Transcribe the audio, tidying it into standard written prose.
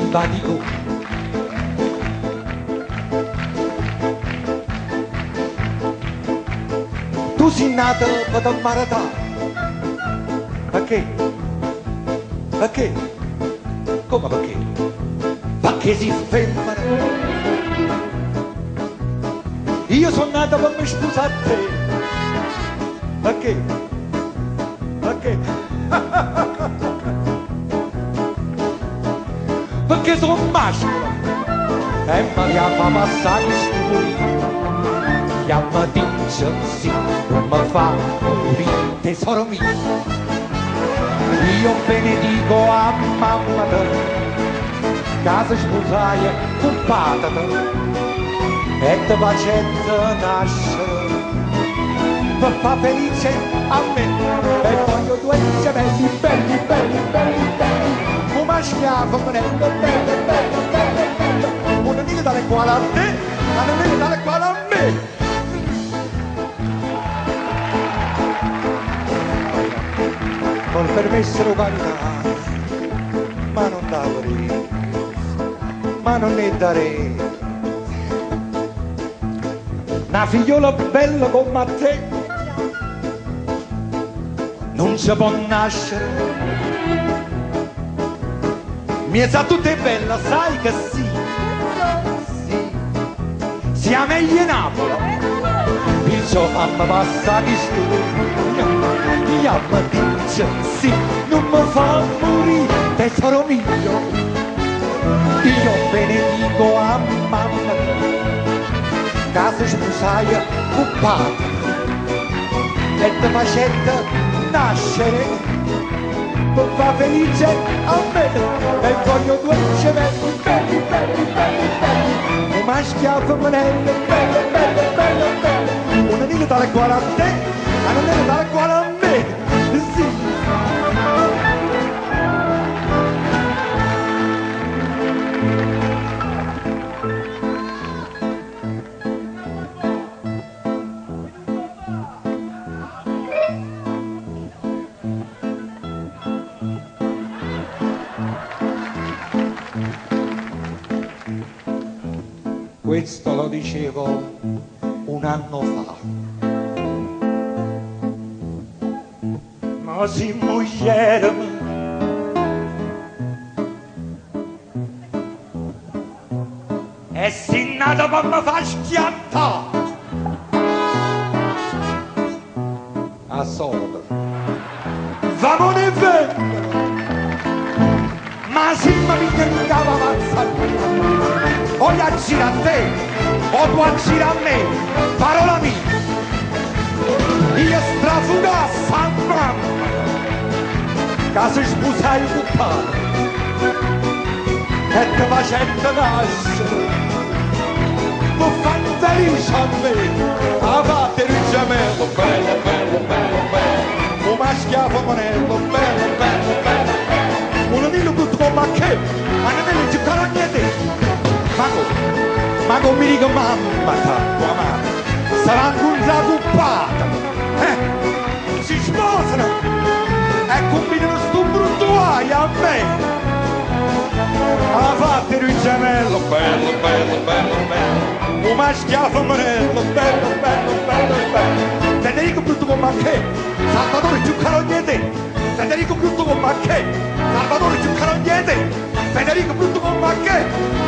simpatico. Tu sei nato per te maratare. Perché? Perché? Come perché? Perché si femmina. Io sono nato per mi sposare a te. Perché? Perché? Perché sono maschio e mi fa passare i studi. Io mi dice sì, non mi fa morire, tesoro mio. Io benedico a mamma te, casa sposaia con patata e te facendo nascere per far felice a me. E voglio due gemelli belli, belli, belli, belli, come schiavo bello, bello, bello, bello, bello. Una nina dalle quale a te, una nina dalle quale a me. Col permesso di cantare, ma non darei, ma non ne darei. Una figliola bella come te non si può nascere. Miezza tutta è bella, sai che sì, sì, sia meglio Napoli. Il suo mamma passa di studio, io mi dice sì, non mi fa morire, tesoro mio. Io benedico a mamma, casa sposaia occupata, e ti facendo nascere per far felice a me. E voglio due gemelli belli, belli, belli, belli, come schiaffo manello, bello, bello, bello, bello. Una nina dalle quale a te, una nina dalle quale a me, sì. Questo lo dicevo un anno fa. Ma si moglie e si nata per mi far schiattare a soldo. Vamone e vengono, ma si mi pigliava mazzata. O gli azzira a te, o tu azzira a me, parola mia. Io strafuga a San Mamma, casa sposai occupata, e te facendo nascere, mi fanno felice a me, a battere il gemello, bello, bello, bello, bello, come schiaffo manello, bello, bello, bello, bello, un anello tutto come a che, un anello giocare a niente. Ma come mi dico mamma, tua madre, sarà una occupata, si sposano e combinano sto brutto guaio a me. Ha fatto il gemello, bello, bello, bello, bello, come schiaffo manello, bello, bello, bello, bello. Federico brutto come a che, Salvatore più caro niente, Federico brutto come a che, Salvatore più caro niente, Federico brutto come a che.